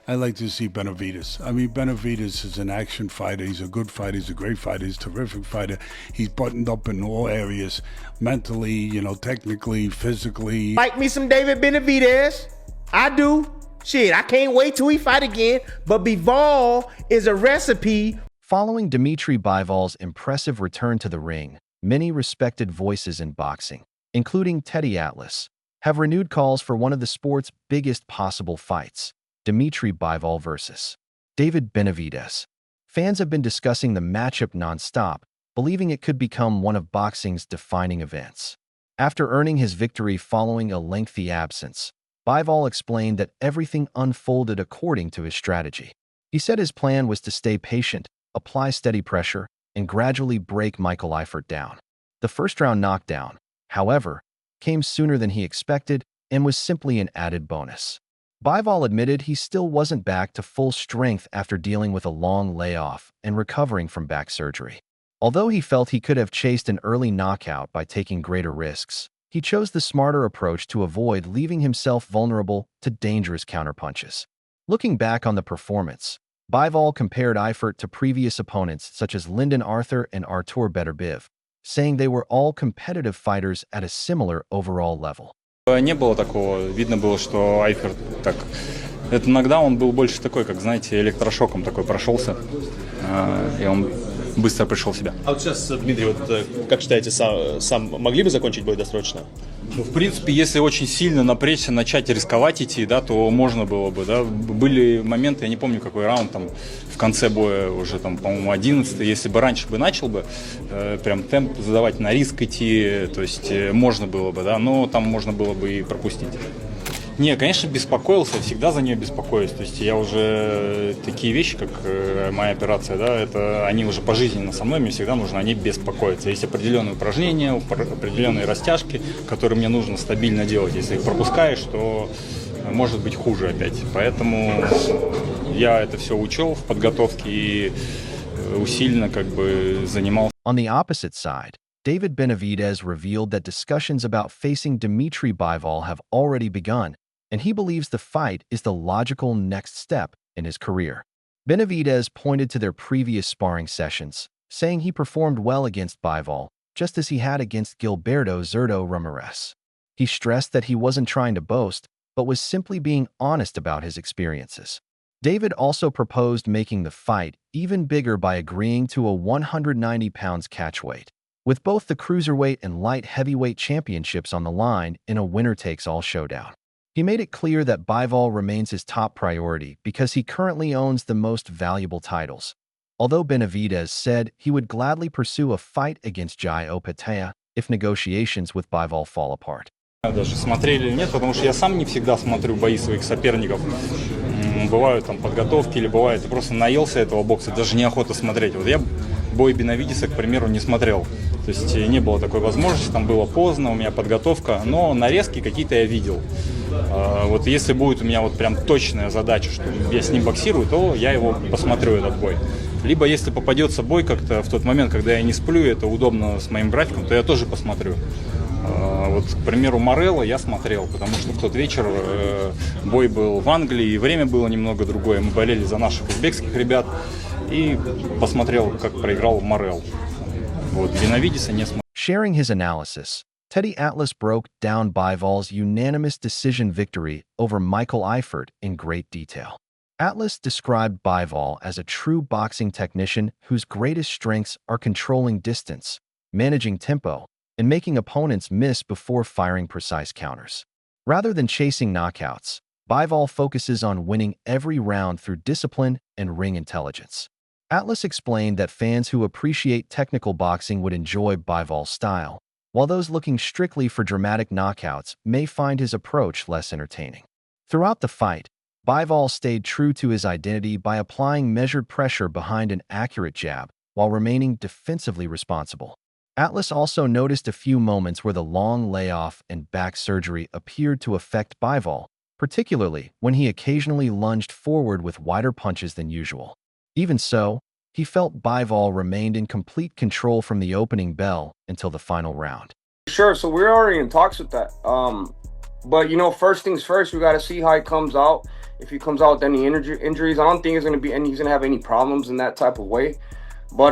I like to see Benavidez. I mean, Benavidez is an action fighter. He's a good fighter. He's a great fighter. He's a terrific fighter. He's buttoned up in all areas, mentally, technically, physically. Like me some David Benavidez. I do. Shit, I can't wait till we fight again. But Bivol is a recipe. Following Dmitry Bivol's impressive return to the ring, many respected voices in boxing, including Teddy Atlas, have renewed calls for one of the sport's biggest possible fights, Dmitry Bivol versus David Benavidez. Fans have been discussing the matchup nonstop, believing it could become one of boxing's defining events. After earning his victory following a lengthy absence, Bivol explained that everything unfolded according to his strategy. He said his plan was to stay patient, apply steady pressure, and gradually break Michael Eifert down. The first-round knockdown, however, came sooner than he expected and was simply an added bonus. Bivol admitted he still wasn't back to full strength after dealing with a long layoff and recovering from back surgery. Although he felt he could have chased an early knockout by taking greater risks, he chose the smarter approach to avoid leaving himself vulnerable to dangerous counterpunches. Looking back on the performance, Bivol compared Eifert to previous opponents such as Lyndon Arthur and Artur Beterbiev, saying they were all competitive fighters at a similar overall level. Не было такого, видно было, что Айферт так... Это иногда он был больше такой, как, знаете, электрошоком такой прошелся, и он быстро пришел в себя. А вот сейчас, Дмитрий, как считаете, сам могли бы закончить бой досрочно? Ну, в принципе, если очень сильно напрячься, начать рисковать идти, да, то можно было бы, да. Были моменты, я не помню, какой раунд, там, в конце боя уже, там, по-моему, 11-й, если бы раньше бы начал бы, прям темп задавать, на риск идти, то есть можно было бы, да, но там можно было бы и пропустить. Не, конечно, беспокоился, всегда за нее беспокоюсь. То есть я уже такие вещи, как моя операция, да, это они уже пожизненно со мной, мне всегда нужно о ней беспокоиться. Есть определенные упражнения, определенные растяжки, которые мне нужно стабильно делать. Если их пропускаешь, то может быть хуже опять. Поэтому я это все учел в подготовке и усиленно как бы занимался. On the opposite side, David Benavidez revealed that discussions about facing Dmitry Bivol have already begun, and he believes the fight is the logical next step in his career. Benavidez pointed to their previous sparring sessions, saying he performed well against Bivol, just as he had against Gilberto Zurdo Ramirez. He stressed that he wasn't trying to boast, but was simply being honest about his experiences. David also proposed making the fight even bigger by agreeing to a 190 pounds catchweight, with both the cruiserweight and light heavyweight championships on the line in a winner-takes-all showdown. He made it clear that Bivol remains his top priority because he currently owns the most valuable titles, although Benavidez said he would gladly pursue a fight against Jai Opetaia if negotiations with Bivol fall apart. Даже смотрели или нет, потому что я сам не всегда смотрю бои своих соперников. Бывают там подготовки или бывает, я просто наелся этого бокса, даже неохота смотреть. Вот я бой Бенавидеса, к примеру, не смотрел. То есть не было такой возможности, там было поздно, у меня подготовка, но нарезки какие-то я видел. Вот если будет у меня вот прям точная задача, что я с ним боксирую, то я его посмотрю, этот бой. Либо если попадется бой как-то в тот момент, когда я не сплю, это удобно с моим графиком, то я тоже посмотрю. Вот, к примеру, Морелло я смотрел, потому что в тот вечер бой был в Англии, и время было немного другое. Мы болели за наших узбекских ребят, и посмотрел, как проиграл Морелл. Вот, Бенавидеса не смотрел. Sharing his analysis, Teddy Atlas broke down Bivol's unanimous decision victory over Michael Eifert in great detail. Atlas described Bivol as a true boxing technician whose greatest strengths are controlling distance, managing tempo, and making opponents miss before firing precise counters. Rather than chasing knockouts, Bivol focuses on winning every round through discipline and ring intelligence. Atlas explained that fans who appreciate technical boxing would enjoy Bivol's style, while those looking strictly for dramatic knockouts may find his approach less entertaining. Throughout the fight, Bivol stayed true to his identity by applying measured pressure behind an accurate jab while remaining defensively responsible. Atlas also noticed a few moments where the long layoff and back surgery appeared to affect Bivol, particularly when he occasionally lunged forward with wider punches than usual. Even so, he felt Bivol remained in complete control from the opening bell until the final round. Sure, so we're already in talks with that. But, first things first, we got to see how it comes out. if he comes out with any injuries. I don't think he's going to have any problems in that type of way. But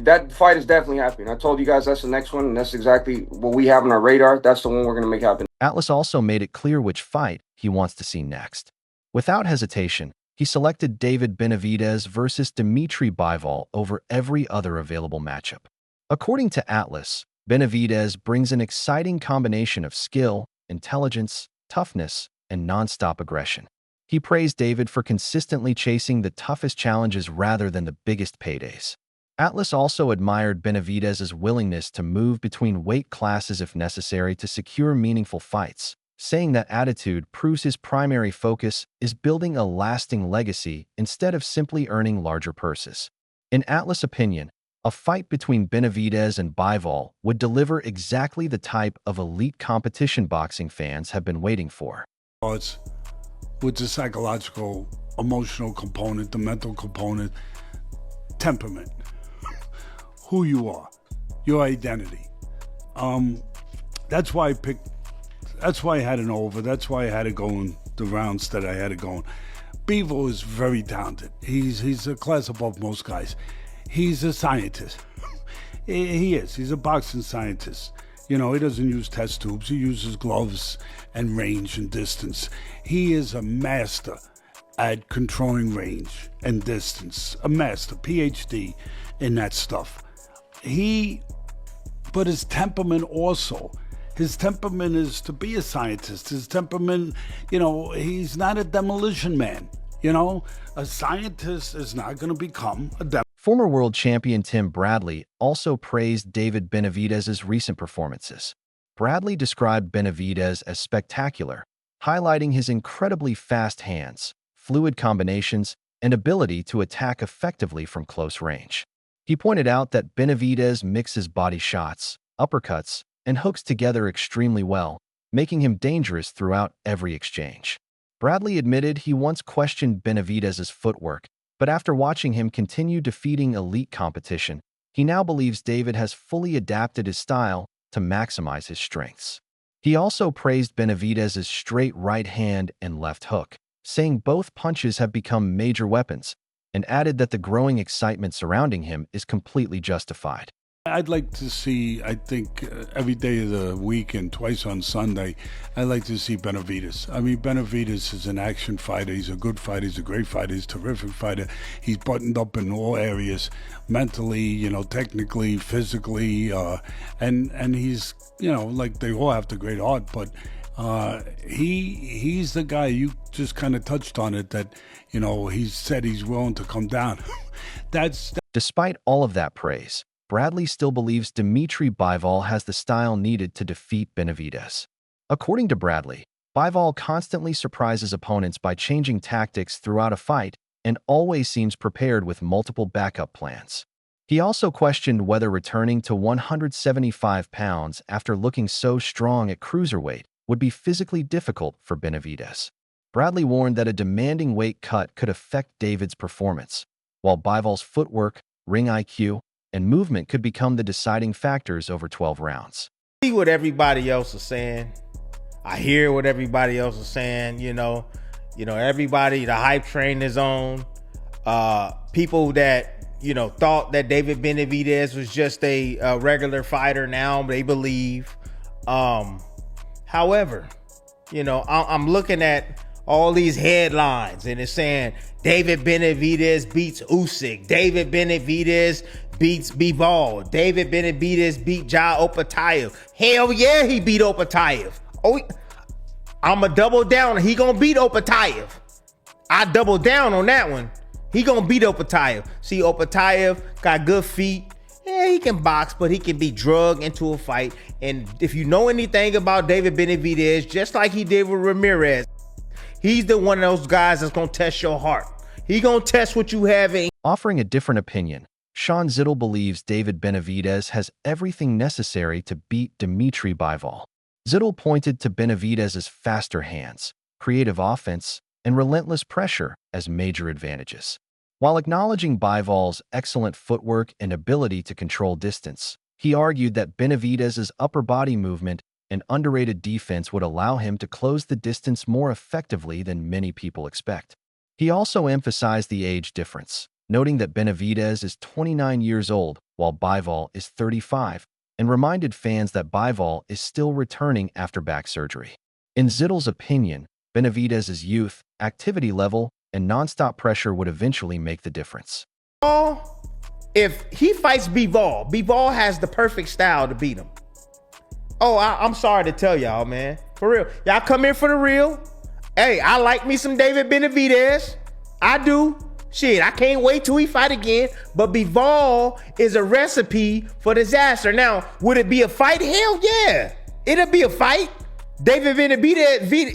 that fight is definitely happening. I told you guys that's the next one, and that's exactly what we have on our radar. That's the one we're going to make happen. Atlas also made it clear which fight he wants to see next. Without hesitation, he selected David Benavidez versus Dmitry Bivol over every other available matchup. According to Atlas, Benavidez brings an exciting combination of skill, intelligence, toughness, and non-stop aggression. He praised David for consistently chasing the toughest challenges rather than the biggest paydays. Atlas also admired Benavidez's willingness to move between weight classes if necessary to secure meaningful fights, saying that attitude proves his primary focus is building a lasting legacy instead of simply earning larger purses. In Atlas' opinion, a fight between Benavidez and Bivol would deliver exactly the type of elite competition boxing fans have been waiting for. It's with the psychological, emotional component, the mental component, temperament, who you are, your identity. That's why I picked, that's why I had an over, that's why I had it going the rounds that I had it going. Bivol is very talented. He's a class above most guys. He's a scientist. He is. He's a boxing scientist. You know, he doesn't use test tubes. He uses gloves and range and distance. He is a master at controlling range and distance. A master, PhD in that stuff. But his temperament also. His temperament is to be a scientist. His temperament, you know, he's not a demolition man. You know, a scientist is not going to become a demolition. Former world champion Tim Bradley also praised David Benavidez's recent performances. Bradley described Benavidez as spectacular, highlighting his incredibly fast hands, fluid combinations, and ability to attack effectively from close range. He pointed out that Benavidez mixes body shots, uppercuts, and hooks together extremely well, making him dangerous throughout every exchange. Bradley admitted he once questioned Benavidez's footwork, but after watching him continue defeating elite competition, he now believes David has fully adapted his style to maximize his strengths. He also praised Benavidez's straight right hand and left hook, saying both punches have become major weapons, and added that the growing excitement surrounding him is completely justified. I'd like to see, I think, every day of the week and twice on Sunday, I'd like to see Benavidez. I mean, Benavidez is an action fighter. He's a good fighter. He's a great fighter. He's a terrific fighter. He's buttoned up in all areas, mentally, you know, technically, physically, and he's, you know, like they all have the great art, but he's the guy, you just kind of touched on it, that, you know, he said he's willing to come down. Despite all of that praise, Bradley still believes Dmitry Bivol has the style needed to defeat Benavidez. According to Bradley, Bivol constantly surprises opponents by changing tactics throughout a fight and always seems prepared with multiple backup plans. He also questioned whether returning to 175 pounds after looking so strong at cruiserweight would be physically difficult for Benavidez. Bradley warned that a demanding weight cut could affect David's performance, while Bivol's footwork, ring IQ, and movement could become the deciding factors over 12 rounds. See what everybody else is saying. I hear what everybody else is saying. You know, everybody, the hype train is on. People that, you know, thought that David Benavidez was just a regular fighter, now they believe. However, you know, I'm looking at all these headlines and it's saying David Benavidez beats Usyk. David Benavidez beats Bivol. David Benavidez beat Ja Opetaev. Hell yeah, he beat Opetaev. Oh, I'm a double down. He gonna beat Opetaev. I double down on that one. He gonna beat Opetaev. See, Opetaev got good feet. Yeah, he can box, but he can be drugged into a fight. And if you know anything about David Benavidez, just like he did with Ramirez, he's the one of those guys that's gonna test your heart. He gonna test what you have in. Offering a different opinion, Shawn Zittel believes David Benavidez has everything necessary to beat Dmitry Bivol. Zittel pointed to Benavidez's faster hands, creative offense, and relentless pressure as major advantages. While acknowledging Bivol's excellent footwork and ability to control distance, he argued that Benavidez's upper body movement and underrated defense would allow him to close the distance more effectively than many people expect. He also emphasized the age difference, noting that Benavidez is 29 years old while Bivol is 35, and reminded fans that Bivol is still returning after back surgery. In Zittel's opinion, Benavidez's youth, activity level, and nonstop pressure would eventually make the difference. If he fights Bivol, Bivol has the perfect style to beat him. Oh, I'm sorry to tell y'all, man. For real. Y'all come here for the real. Hey, I like me some David Benavidez. I do. Shit, I can't wait till he fight again. But Bivol is a recipe for disaster. Now, would it be a fight? Hell yeah. It'll be a fight. David Benavidez,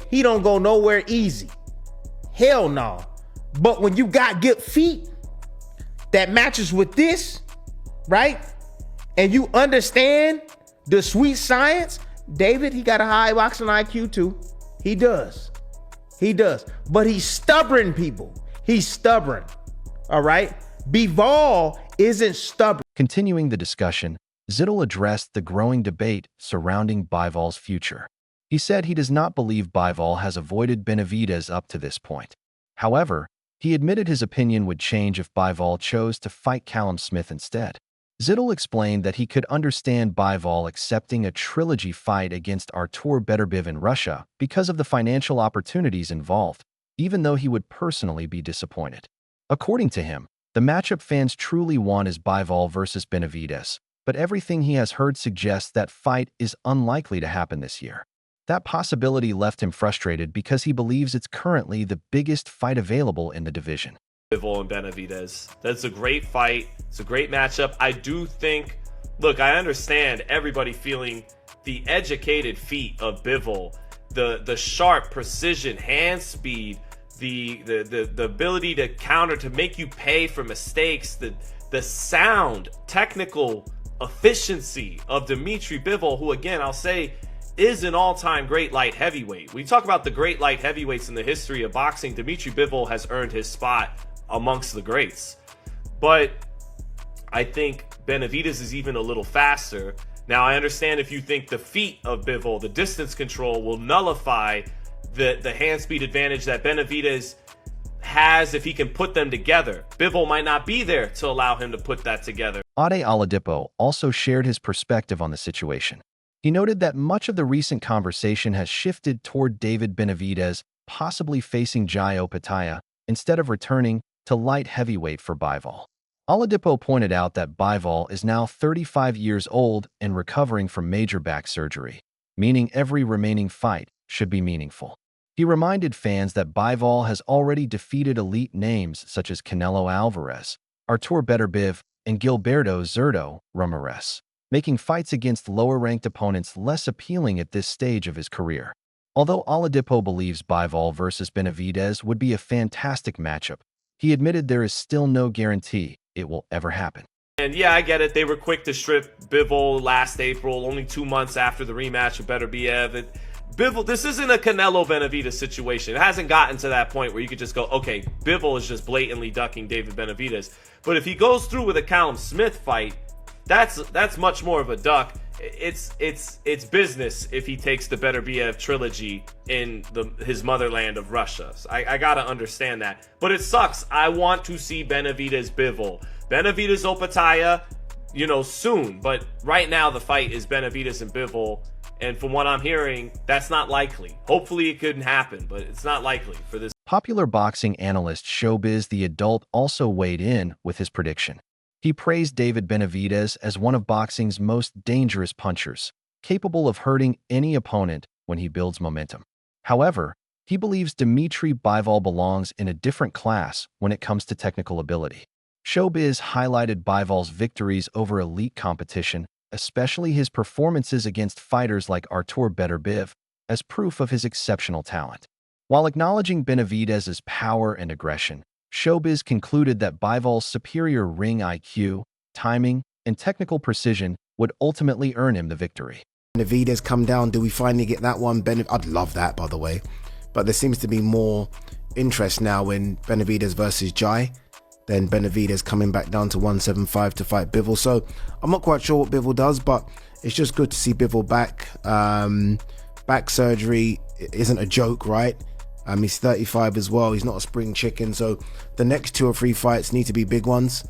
he don't go nowhere easy. Hell no. But when you got good feet that matches with this, right? And you understand the sweet science, David, he got a high boxing IQ too. He does. But he's stubborn, people. He's stubborn. All right? Bivol isn't stubborn. Continuing the discussion, Zittel addressed the growing debate surrounding Bivol's future. He said he does not believe Bivol has avoided Benavidez up to this point. However, he admitted his opinion would change if Bivol chose to fight Callum Smith instead. Zittel explained that he could understand Bivol accepting a trilogy fight against Artur Beterbiev in Russia because of the financial opportunities involved, even though he would personally be disappointed. According to him, the matchup fans truly want is Bivol versus Benavidez, but everything he has heard suggests that fight is unlikely to happen this year. That possibility left him frustrated because he believes it's currently the biggest fight available in the division. Bivol and Benavidez. That's a great fight. It's a great matchup. I do think, look, I understand everybody feeling the educated feet of Bivol, the sharp precision, hand speed, the ability to counter, to make you pay for mistakes, the sound, technical efficiency of Dmitry Bivol, who again, I'll say, is an all-time great light heavyweight. We talk about the great light heavyweights in the history of boxing. Dmitry Bivol has earned his spot amongst the greats. But I think Benavidez is even a little faster. Now, I understand if you think the feet of Bivol, the distance control, will nullify the hand speed advantage that Benavidez has if he can put them together. Bivol might not be there to allow him to put that together. Ade Oladipo also shared his perspective on the situation. He noted that much of the recent conversation has shifted toward David Benavidez possibly facing Jai Opetaia instead of returning to light heavyweight for Bivol. Oladipo pointed out that Bivol is now 35 years old and recovering from major back surgery, meaning every remaining fight should be meaningful. He reminded fans that Bivol has already defeated elite names such as Canelo Alvarez, Artur Beterbiev, and Gilberto Zurdo Ramirez, making fights against lower-ranked opponents less appealing at this stage of his career. Although Oladipo believes Bivol versus Benavidez would be a fantastic matchup, he admitted there is still no guarantee it will ever happen. And yeah, I get it. They were quick to strip Bivol last April, only 2 months after the rematch with Beterbiev. Bivol, this isn't a Canelo Benavidez situation. It hasn't gotten to that point where you could just go, okay, Bivol is just blatantly ducking David Benavidez. But if he goes through with a Callum Smith fight, that's much more of a duck. It's business if he takes the Beterbiev trilogy in his motherland of Russia. So I gotta understand that. But it sucks. I want to see Benavidez Bivol. Benavidez Opetaia, soon. But right now the fight is Benavidez and Bivol. And from what I'm hearing, that's not likely. Hopefully it couldn't happen, but it's not likely for this. Popular boxing analyst ShowBizz the Adult also weighed in with his prediction. He praised David Benavidez as one of boxing's most dangerous punchers, capable of hurting any opponent when he builds momentum. However, he believes Dmitry Bivol belongs in a different class when it comes to technical ability. ShowBizz highlighted Bivol's victories over elite competition, especially his performances against fighters like Artur Beterbiev, as proof of his exceptional talent. While acknowledging Benavidez's power and aggression, ShowBizz concluded that Bivol's superior ring IQ, timing, and technical precision would ultimately earn him the victory. Benavidez come down, do we finally get that one? I'd love that, by the way. But there seems to be more interest now in Benavidez versus Jai. then Benavidez coming back down to 175 to fight Bivol. So I'm not quite sure what Bivol does, but it's just good to see Bivol back. Back surgery isn't a joke, right? He's 35 as well. He's not a spring chicken. So the next 2 or 3 fights need to be big ones.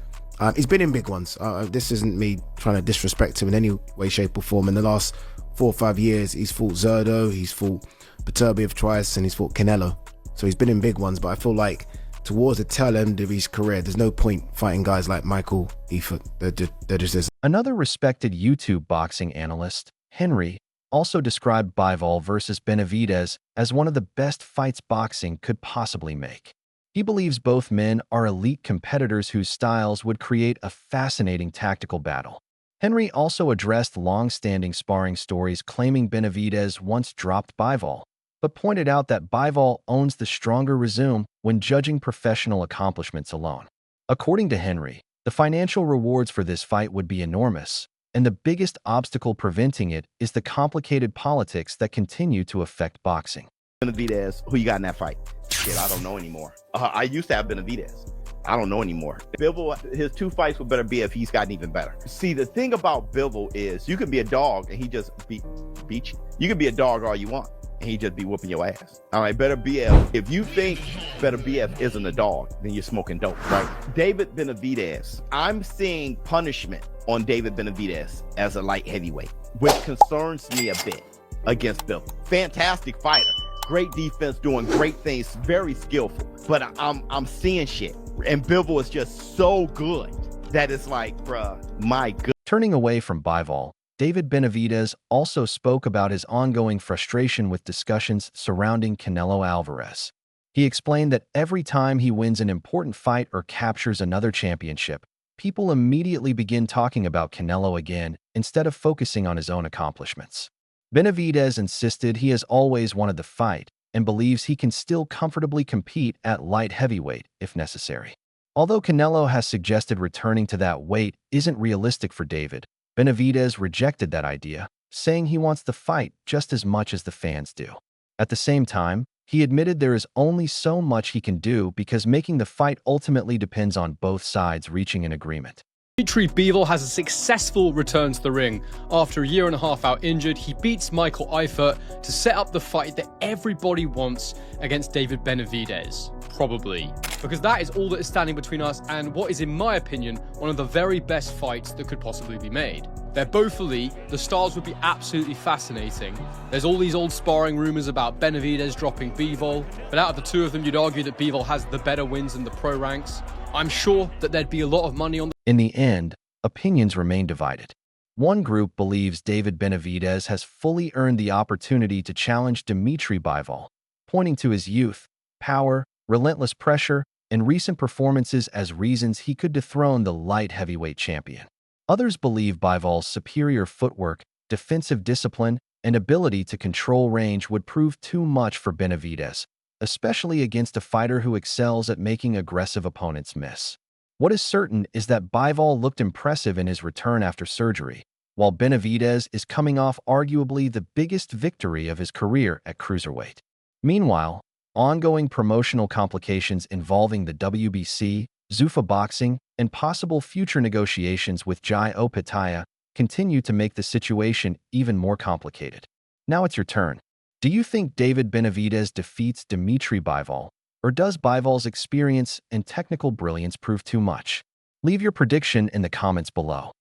He's been in big ones. This isn't me trying to disrespect him in any way, shape or form. In the last 4 or 5 years, he's fought Zerdo, he's fought Beterbiev twice, and he's fought Canelo. So he's been in big ones, but I feel like towards the tail end of his career, there's no point fighting guys like Michael Eifert. They're just this. Another respected YouTube boxing analyst, Henry, also described Bivol versus Benavidez as one of the best fights boxing could possibly make. He believes both men are elite competitors whose styles would create a fascinating tactical battle. Henry also addressed long-standing sparring stories claiming Benavidez once dropped Bivol, but pointed out that Bivol owns the stronger resume when judging professional accomplishments alone. According to Henry, the financial rewards for this fight would be enormous, and the biggest obstacle preventing it is the complicated politics that continue to affect boxing. Benavidez, who you got in that fight? Shit, I don't know anymore. I used to have Benavidez. I don't know anymore. Bivol, his 2 fights with Beterbiev, he's gotten even better. See, the thing about Bivol is you can be a dog and he just beat you. You can be a dog all you want and he just be whooping your ass. All right, Beterbiev, if you think Beterbiev isn't a dog, then you're smoking dope, right? David Benavidez, I'm seeing punishment on David Benavidez as a light heavyweight, which concerns me a bit against Bivol. Fantastic fighter. Great defense, doing great things, very skillful. But I'm seeing shit. And Bivol is just so good that it's like, bruh, my good. Turning away from Bivol, David Benavidez also spoke about his ongoing frustration with discussions surrounding Canelo Alvarez. He explained that every time he wins an important fight or captures another championship, people immediately begin talking about Canelo again instead of focusing on his own accomplishments. Benavidez insisted he has always wanted the fight and believes he can still comfortably compete at light heavyweight if necessary. Although Canelo has suggested returning to that weight isn't realistic for David, Benavidez rejected that idea, saying he wants the fight just as much as the fans do. At the same time, he admitted there is only so much he can do because making the fight ultimately depends on both sides reaching an agreement. Dmitry Bivol has a successful return to the ring. After a 1.5 years out injured, he beats Michael Eifert to set up the fight that everybody wants against David Benavidez. Probably. Because that is all that is standing between us and what is, in my opinion, one of the very best fights that could possibly be made. They're both elite, the styles would be absolutely fascinating. There's all these old sparring rumors about Benavidez dropping Bivol, but out of the 2 of them, you'd argue that Bivol has the better wins in the pro ranks. I'm sure that there'd be a lot of money on the... In the end, opinions remain divided. One group believes David Benavidez has fully earned the opportunity to challenge Dmitry Bivol, pointing to his youth, power, relentless pressure, and recent performances as reasons he could dethrone the light heavyweight champion. Others believe Bivol's superior footwork, defensive discipline, and ability to control range would prove too much for Benavidez, especially against a fighter who excels at making aggressive opponents miss. What is certain is that Bivol looked impressive in his return after surgery, while Benavidez is coming off arguably the biggest victory of his career at cruiserweight. Meanwhile, ongoing promotional complications involving the WBC, Zuffa Boxing, and possible future negotiations with Jai Opetaia continue to make the situation even more complicated. Now it's your turn. Do you think David Benavidez defeats Dmitry Bivol, or does Bivol's experience and technical brilliance prove too much? Leave your prediction in the comments below.